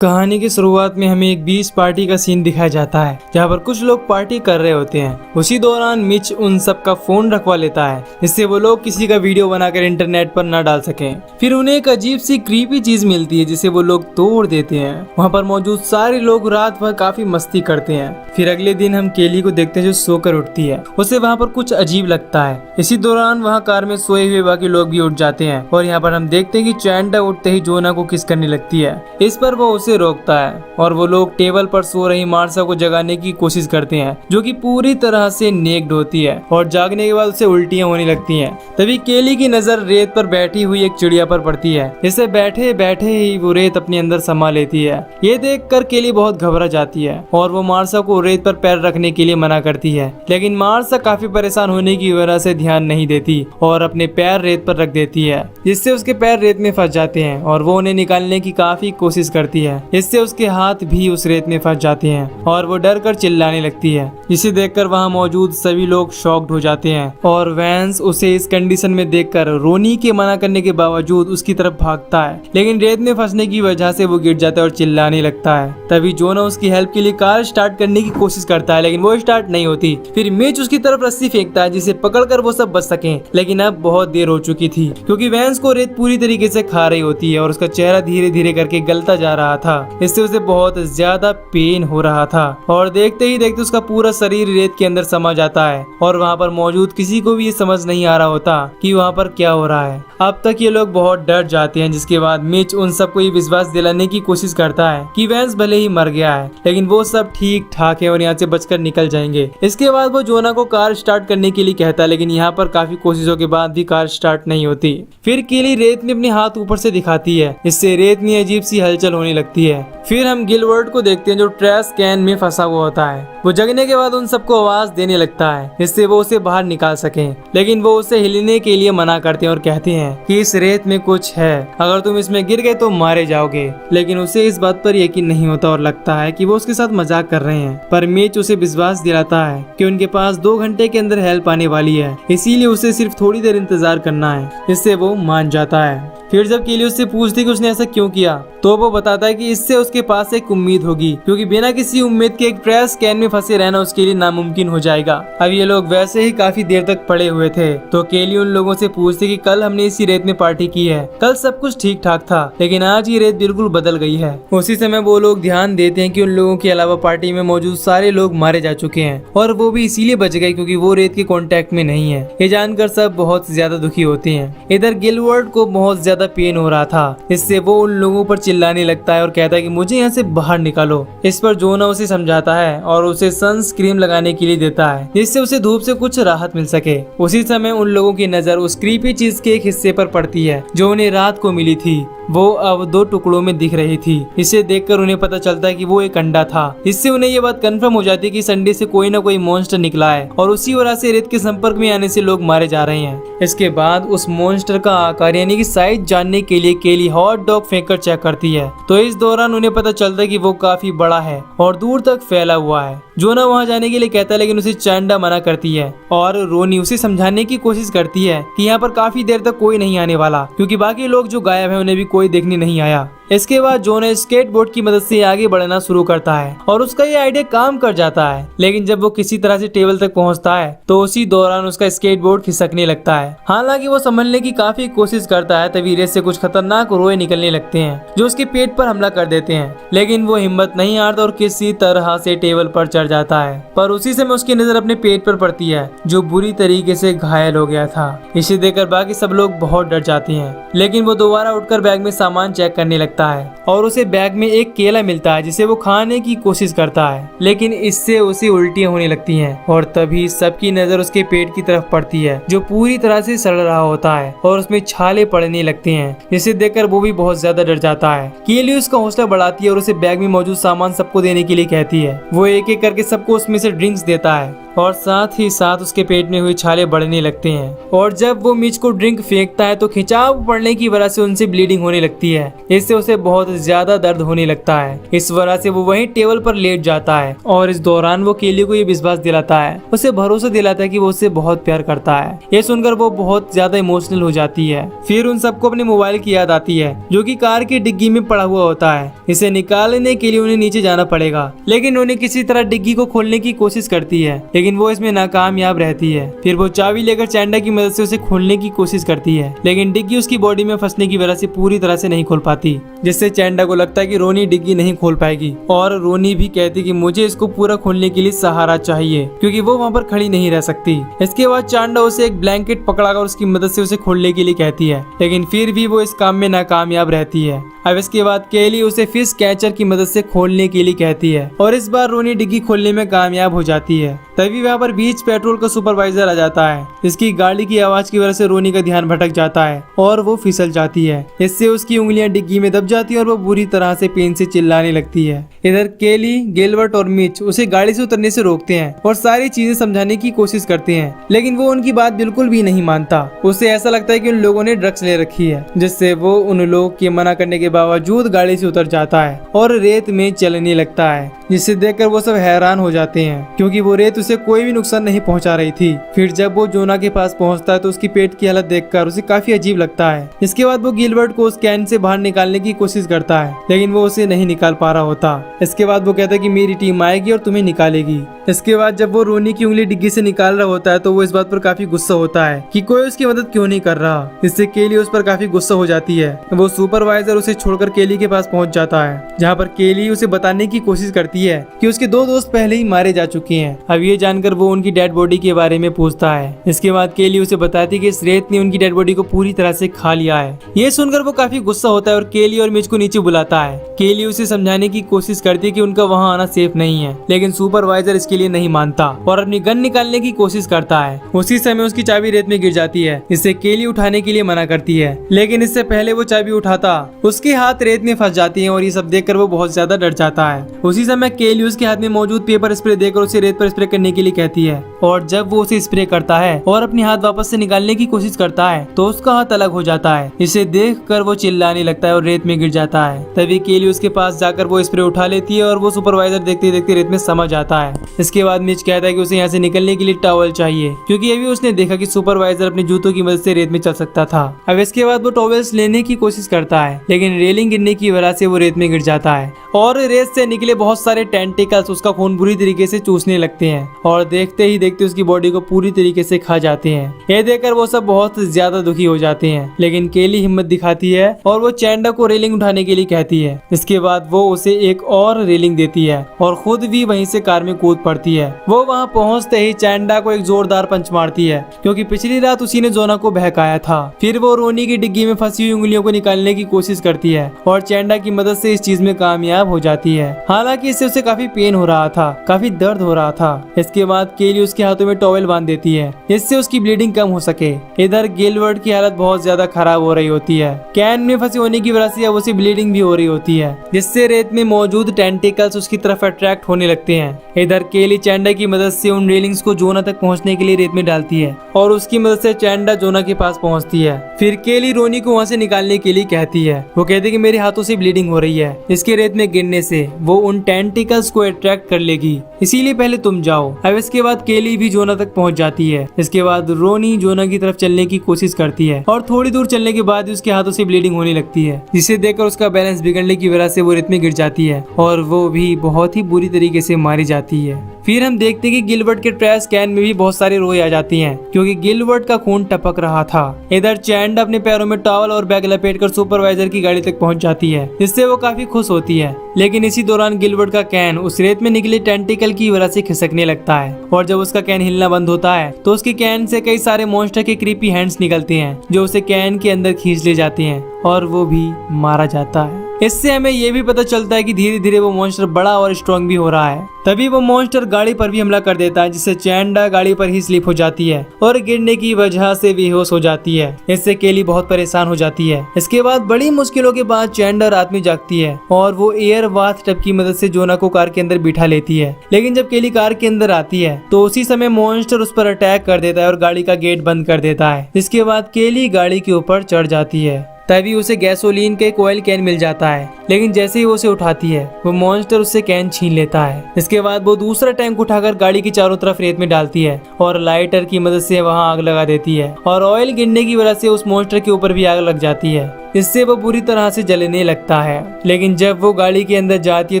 कहानी की शुरुआत में हमें एक बीच पार्टी का सीन दिखाया जाता है जहाँ पर कुछ लोग पार्टी कर रहे होते हैं। उसी दौरान मिच उन सब का फोन रखवा लेता है जिससे वो लोग किसी का वीडियो बनाकर इंटरनेट पर न डाल सकें। फिर उन्हें एक अजीब सी क्रीपी चीज मिलती है जिसे वो लोग तोड़ देते हैं। वहाँ पर मौजूद सारे लोग रात भर काफी मस्ती करते हैं। फिर अगले दिन हम केली को देखते हैं जो सोकर उठती है। उसे वहाँ पर कुछ अजीब लगता है। इसी दौरान वहाँ कार में सोए हुए बाकी लोग भी उठ जाते हैं और यहाँ पर हम देखते हैं कि चैंडा उठते ही जोना को किस करने लगती है। इस पर वो उसे रोकता है और वो लोग टेबल पर सो रही मार्सा को जगाने की कोशिश करते हैं जो कि पूरी तरह से नेक्ड होती है और जागने के बाद उसे उल्टियां होने लगती हैं। तभी केली की नजर रेत पर बैठी हुई एक चिड़िया पर पड़ती है। इसे बैठे बैठे ही वो रेत अपने अंदर समा लेती है। ये देखकर केली बहुत घबरा जाती है और वो मार्सा को रेत पर पैर रखने के लिए मना करती है, लेकिन मार्सा काफी परेशान होने की वजह से ध्यान नहीं देती और अपने पैर रेत पर रख देती है, जिससे उसके पैर रेत में फंस जाते हैं और वो उन्हें निकालने की काफी कोशिश करती है। इससे उसके हाथ भी उस रेत में फंस जाते हैं और वो डर कर चिल्लाने लगती है, जिसे देखकर वहाँ मौजूद सभी लोग शॉक्ड हो जाते हैं और वैंस उसे इस कंडीशन में देखकर रोनी के मना करने के बावजूद उसकी तरफ भागता है, लेकिन रेत में फंसने की वजह से वो गिर जाता है और चिल्लाने लगता है। तभी जोना उसकी हेल्प के लिए कार स्टार्ट करने की कोशिश करता है, लेकिन वो स्टार्ट नहीं होती। फिर मिच उसकी तरफ रस्सी फेंकता है जिसे पकड़कर वो सब बच सके, लेकिन अब बहुत देर हो चुकी थी क्योंकि वैंस को रेत पूरी तरीके से खा रही होती है और उसका चेहरा धीरे धीरे करके गलता जा रहा था। इससे उसे बहुत ज्यादा पेन हो रहा था और देखते ही देखते उसका पूरा शरीर रेत के अंदर समा जाता है और वहाँ पर मौजूद किसी को भी ये समझ नहीं आ रहा होता कि वहाँ पर क्या हो रहा है। अब तक ये लोग बहुत डर जाते हैं, जिसके बाद मिच उन सबको ये विश्वास दिलाने की कोशिश करता है कि वैंस भले ही मर गया है लेकिन वो सब ठीक ठाक है और यहाँ से बचकर निकल जाएंगे। इसके बाद वो जोना को कार स्टार्ट करने के लिए कहता है, लेकिन यहाँ पर काफी कोशिशों के बाद भी कार स्टार्ट नहीं होती। फिर केली रेत में अपने हाथ ऊपर से दिखाती है, इससे रेत में अजीब सी हलचल होने लगती है। फिर हम गिलवर्ट को देखते हैं जो ट्रैश कैन में फंसा हुआ होता है। वो जगने के बाद उन सबको आवाज देने लगता है जिससे वो उसे बाहर निकाल सके, लेकिन वो उसे हिलने के लिए मना करते हैं और कहते हैं कि इस रेत में कुछ है, अगर तुम इसमें गिर गए तो मारे जाओगे। लेकिन उसे इस बात पर यकीन नहीं होता और लगता है कि वो उसके साथ मजाक कर रहे हैं। पर मिच उसे विश्वास दिलाता है कि उनके पास 2 घंटे के अंदर हेल्प आने वाली है, इसीलिए उसे सिर्फ थोड़ी देर इंतजार करना है। इससे वो मान जाता है। फिर जब केली उससे पूछती कि उसने ऐसा क्यों किया तो वो बताता है कि इससे उसके पास एक उम्मीद होगी, क्योंकि बिना किसी उम्मीद के एक ट्रैश कैन में फंसे रहना उसके लिए नामुमकिन हो जाएगा। अब ये लोग वैसे ही काफी देर तक पड़े हुए थे तो केली उन लोगों से पूछती कि कल हमने इसी रेत में पार्टी की है, कल सब कुछ ठीक ठाक था, लेकिन आज ये रेत बिल्कुल बदल गई है। उसी समय वो लोग ध्यान देते हैं कि उन लोगों के अलावा पार्टी में मौजूद सारे लोग मारे जा चुके हैं और वो भी इसीलिए बच गए क्योंकि वो रेत के कांटेक्ट में नहीं है। ये जानकर सब बहुत ज्यादा दुखी होते हैं। इधर गिलवर्ट को बहुत ज्यादा पेन हो रहा था, इससे वो उन लोगों पर चिल्लाने लगता है और कहता है कि मुझे यहाँ से बाहर निकालो। इस पर जोना उसे समझाता है और उसे सनस्क्रीन लगाने के लिए देता है जिससे उसे धूप से कुछ राहत मिल सके। उसी समय उन लोगों की नजर उस क्रीपी चीज के एक हिस्से पर पड़ती है जो उन्हें रात को मिली थी। वो अब 2 टुकड़ों में दिख रही थी। इसे देखकर उन्हें पता चलता है कि वो एक अंडा था। इससे उन्हें ये बात कंफर्म हो जाती है कि इस अंडे से कोई ना कोई मॉन्स्टर निकला है और उसी वजह से रेत के संपर्क में आने से लोग मारे जा रहे हैं। इसके बाद उस मॉन्स्टर का आकार यानी कि साइज जानने के लिए केली हॉट डॉग फेंक कर चेक करती है तो इस दौरान उन्हें पता चलता है कि वो काफी बड़ा है और दूर तक फैला हुआ है। जोना वहाँ जाने के लिए कहता है, लेकिन उसे चैंडा मना करती है और रोनी उसे समझाने की कोशिश करती है कि यहाँ पर काफी देर तक कोई नहीं आने वाला, क्योंकि बाकी लोग जो गायब हैं उन्हें भी कोई देखने नहीं आया। इसके बाद जोना स्केटबोर्ड की मदद से आगे बढ़ना शुरू करता है और उसका ये आइडिया काम कर जाता है, लेकिन जब वो किसी तरह से टेबल तक पहुंचता है तो उसी दौरान उसका स्केटबोर्ड खिसकने लगता है। हालांकि वो संभलने की काफी कोशिश करता है, तभी रेत से कुछ खतरनाक रोए निकलने लगते हैं जो उसके पेट पर हमला कर देते हैं, लेकिन वो हिम्मत नहीं हारता और किसी तरह से टेबल पर चढ़ जाता है। पर उसी समय उसकी नजर अपने पेट पर पड़ती है जो बुरी तरीके से घायल हो गया था। इसे देखकर बाकी सब लोग बहुत डर जाते हैं, लेकिन वो दोबारा उठकर बैग में सामान चेक करने लगता है और उसे बैग में एक केला मिलता है जिसे वो खाने की कोशिश करता है, लेकिन इससे उसे उल्टियां होने लगती हैं और तभी सबकी नजर उसके पेट की तरफ पड़ती है जो पूरी तरह से सड़ रहा होता है और उसमें छाले पड़ने लगते हैं, जिसे देखकर वो भी बहुत ज्यादा डर जाता है। केली उसका हौसला बढ़ाती है और उसे बैग में मौजूद सामान सबको देने के लिए कहती है। वो एक एक करके सबको उसमें से ड्रिंक्स देता है और साथ ही साथ उसके पेट में हुई छाले बढ़ने लगते हैं। और जब वो मिच को ड्रिंक फेंकता है तो खिंचाव पड़ने की वजह से उनसे ब्लीडिंग होने लगती है। इससे उसे बहुत ज्यादा दर्द होने लगता है। इस वजह से वो वहीं टेबल पर लेट जाता है और इस दौरान वो केली को ये विश्वास दिलाता है, उसे भरोसा दिलाता है कि वो उससे बहुत प्यार करता है। ये सुनकर वो बहुत ज्यादा इमोशनल हो जाती है। फिर उन सबको अपने मोबाइल की याद आती है जो कि कार की डिग्गी में पड़ा हुआ होता है। इसे निकालने के लिए उन्हें नीचे जाना पड़ेगा, लेकिन उन्हें किसी तरह डिग्गी को खोलने की कोशिश करती है, लेकिन वो इसमें नाकामयाब रहती है। फिर वो चाबी लेकर चैंडा की मदद से उसे खोलने की कोशिश करती है, लेकिन डिग्गी उसकी बॉडी में फंसने की वजह से पूरी तरह से नहीं खोल पाती, जिससे चैंडा को लगता है कि रोनी डिग्गी नहीं खोल पाएगी। और रोनी भी कहती कि मुझे इसको पूरा खोलने के लिए सहारा चाहिए, क्योंकि वो वहाँ पर खड़ी नहीं रह सकती। इसके बाद चैंडा उसे एक ब्लैंकेट पकड़ाकर उसकी मदद से उसे खोलने के लिए कहती है, लेकिन फिर भी वो इस काम में नाकामयाब रहती है। अब इसके बाद केली उसे फिश कैचर की मदद से खोलने के लिए कहती है और इस बार रोनी डिग्गी खोलने में कामयाब हो जाती है। तभी वहाँ पर बीच पेट्रोल का सुपरवाइजर आ जाता है। इसकी गाड़ी की आवाज की वजह से रोनी का ध्यान भटक जाता है और वो फिसल जाती है। इससे उसकी उंगलियां डिग्गी में दब जाती है और वो बुरी तरह से पेन से चिल्लाने लगती है। इधर केली, गिलबर्ट और मिच उसे गाड़ी से उतरने से रोकते हैं और सारी चीजें समझाने की कोशिश करते हैं, लेकिन वो उनकी बात बिल्कुल भी नहीं मानता। उसे ऐसा लगता है कि उन लोगों ने ड्रग्स ले रखी है, जिससे वो उन लोगों के मना करने के बावजूद गाड़ी से उतर जाता है और रेत में चलने लगता है, जिसे देखकर वो सब हैरान हो जाते हैं, क्योंकि वो रेत उसे कोई भी नुकसान नहीं पहुंचा रही थी। फिर जब वो जोना के पास पहुंचता है तो उसकी पेट की हालत देखकर उसे काफी अजीब लगता है। इसके बाद वो गिलबर्ट को उस कैन से बाहर निकालने की कोशिश करता है, लेकिन वो उसे नहीं निकाल पा रहा होता। इसके बाद वो कहता है कि मेरी टीम आएगी और तुम्हें निकालेगी। इसके बाद जब वो रोनी की उंगली डिग्गी से निकाल रहा होता है तो वो इस बात पर काफी गुस्सा होता है कि कोई उसकी मदद क्यों नहीं कर रहा। इससे केली उस पर काफी गुस्सा हो जाती है। वो सुपरवाइजर उसे छोड़कर केली के पास पहुंच जाता है, जहाँ पर केली उसे बताने की कोशिश करती है कि उसके 2 दोस्त पहले ही मारे जा चुके हैं। अब ये जानकर वो उनकी डेड बॉडी के बारे में पूछता है। इसके बाद केली उसे बताती है कि इस रेत ने उनकी डेड बॉडी को पूरी तरह से खा लिया है। ये सुनकर वो काफी गुस्सा होता है और केली और मिच को नीचे बुलाता है। केली उसे समझाने की कोशिश करती है कि उनका वहाँ आना सेफ नहीं है, लेकिन सुपरवाइजर इसके लिए नहीं मानता और अपनी गन निकालने की कोशिश करता है। उसी समय उसकी चाबी रेत में गिर जाती है, इससे केली उठाने के लिए मना करती है, लेकिन इससे पहले वो चाबी उठाता उसके हाथ रेत में फंस जाती है और ये सब देखकर वो बहुत ज्यादा डर जाता है। उसी समय केली उसके हाथ में मौजूद पेपर स्प्रे देकर उसे रेत पर स्प्रे करने के लिए कहती है और जब वो उसे स्प्रे करता है और अपने हाथ वापस से निकालने की कोशिश करता है तो उसका हाथ अलग हो जाता है। इसे देखकर वो चिल्लाने लगता है और रेत में गिर जाता है। तभी केली उसके पास जाकर वो स्प्रे उठा लेती है और वो सुपरवाइजर देखते देखते रेत में समा जाता है। इसके बाद मिच कहता है कि उसे यहाँ से निकलने के लिए टॉवल चाहिए, क्योंकि अभी उसने देखा कि सुपरवाइजर अपने जूतों की मदद से रेत में चल सकता था। अब इसके बाद वो टॉवल्स लेने की कोशिश करता है, लेकिन रेलिंग गिरने की वजह से वो रेत में गिर जाता है और रेत से निकले बहुत सारे टेंटिकल्स उसका खून बुरी तरीके से चूसने लगते हैं और देखते ही देखते उसकी बॉडी को पूरी तरीके से खा जाते हैं। ये देखकर वो सब बहुत ज्यादा दुखी हो जाते हैं, लेकिन केली हिम्मत दिखाती है और वो चैंडा को रेलिंग उठाने के लिए कहती है। इसके बाद वो उसे एक और रेलिंग देती है और खुद भी वहीं से कार में कूद पड़ती है। वो वहाँ पहुँचते ही चैंडा को एक जोरदार पंच मारती है, क्योंकि पिछली रात उसी ने जोना को बहकाया था। फिर वो रोनी की डिग्गी में फंसी हुई उंगलियों को निकालने की कोशिश करती है और चैंडा की मदद से इस चीज में कामयाब हो जाती है। हालांकि इससे उसे काफी पेन हो रहा था, काफी दर्द हो रहा था। इसके बाद केली उसके हाथों में टॉवल बांध देती है, जिससे उसकी ब्लीडिंग कम हो सके। इधर गिलबर्ट की हालत बहुत ज्यादा खराब हो रही होती है। कैन में फंसी होने की वजह से अब उसे ब्लीडिंग भी हो रही होती है, जिससे रेत में मौजूद टेंटिकल्स उसकी तरफ अट्रैक्ट होने लगते हैं। इधर केली चैंडा की मदद से उन रेलिंग्स को जोना तक पहुंचने के लिए रेत में डालती है और उसकी मदद से चैंडा जोना के पास पहुंचती है। फिर केली रोनी को वहां से निकालने के लिए कहती है। वो कहती है कि मेरे हाथों से ब्लीडिंग हो रही है, इसके रेत में गिरने से वो उन टेंटिकल्स को अट्रैक्ट कर लेगी, इसीलिए पहले तुम जाओ। अब इसके बाद केली भी जोना तक पहुंच जाती है। इसके बाद रोनी जोना की तरफ चलने की कोशिश करती है और थोड़ी दूर चलने के बाद उसके हाथों से ब्लीडिंग होने लगती है, जिसे देखकर उसका बैलेंस बिगड़ने की वजह से वो रेत में गिर जाती है और वो भी बहुत ही बुरी तरीके से मारी जाती है। फिर हम देखते हैं कि गिलबर्ट के ट्रैश कैन में भी बहुत सारे रोए आ जाती हैं, क्योंकि गिलबर्ट का खून टपक रहा था। इधर चैंड अपने पैरों में टॉवल और बैग लपेटकर सुपरवाइजर की गाड़ी तक पहुंच जाती है, जिससे वो काफी खुश होती है। लेकिन इसी दौरान गिलबर्ट का कैन उस रेत में निकले टेंटिकल की वजह से खिसकने लगता है और जब उसका कैन हिलना बंद होता है तो उसके कैन से कई सारे मॉन्स्टर के क्रीपी हैंड्स निकलते हैं, जो उसे कैन के अंदर खींच ले जाते हैं और वो भी मारा जाता है। इससे हमें ये भी पता चलता है कि धीरे धीरे वो मॉन्स्टर बड़ा और स्ट्रॉन्ग भी हो रहा है। तभी वो मॉन्स्टर गाड़ी पर भी हमला कर देता है, जिससे चैंडा गाड़ी पर ही स्लिप हो जाती है और गिरने की वजह से बेहोश हो जाती है। इससे केली बहुत परेशान हो जाती है। इसके बाद बड़ी मुश्किलों के बाद चैंडा रात में जागती है और वो एयर बाथ टब की मदद से जोना को कार के अंदर बिठा लेती है। लेकिन जब केली कार के अंदर आती है तो उसी समय मॉन्स्टर उस पर अटैक कर देता है और गाड़ी का गेट बंद कर देता है। इसके बाद केली गाड़ी के ऊपर चढ़ जाती है। तभी उसे गैसोलीन का एक ऑयल कैन मिल जाता है, लेकिन जैसे ही वो उसे उठाती है वो मॉन्स्टर उससे कैन छीन लेता है। इसके बाद वो दूसरा टैंक उठाकर गाड़ी की चारों तरफ रेत में डालती है और लाइटर की मदद से वहां आग लगा देती है और ऑयल गिरने की वजह से उस मॉन्स्टर के ऊपर भी आग लग जाती है। इससे वो बुरी तरह से जलने लगता है। लेकिन जब वो गाड़ी के अंदर जाती है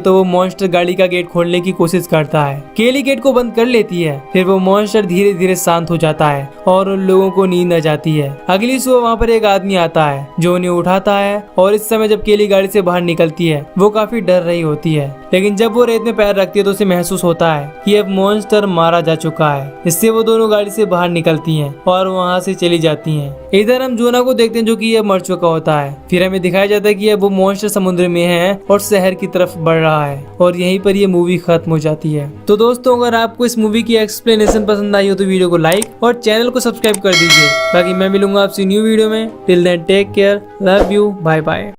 तो वो मॉन्स्टर गाड़ी का गेट खोलने की कोशिश करता है। केली गेट को बंद कर लेती है। फिर वो मॉन्स्टर धीरे धीरे शांत हो जाता है और उन लोगों को नींद आ जाती है। अगली सुबह वहाँ पर एक आदमी आता है जो उन्हें उठाता है और इस समय जब केली गाड़ी से बाहर निकलती है वो काफी डर रही होती है। लेकिन जब वो रेत में पैर रखती है तो उसे महसूस होता है कि अब मॉन्स्टर मारा जा चुका है। इससे वो दोनों गाड़ी से बाहर निकलती हैं और वहाँ से चली जाती हैं। इधर हम जोना को देखते हैं जो कि अब मर चुका होता है। फिर हमें दिखाया जाता है कि अब वो मॉन्स्टर समुद्र में है और शहर की तरफ बढ़ रहा है और यहीं पर ये मूवी खत्म हो जाती है। तो दोस्तों, अगर आपको इस मूवी की एक्सप्लेनेशन पसंद आई हो तो वीडियो को लाइक और चैनल को सब्सक्राइब कर दीजिए। बाकी मैं मिलूंगा आपसे न्यू वीडियो में। Till then take care, love you, bye bye.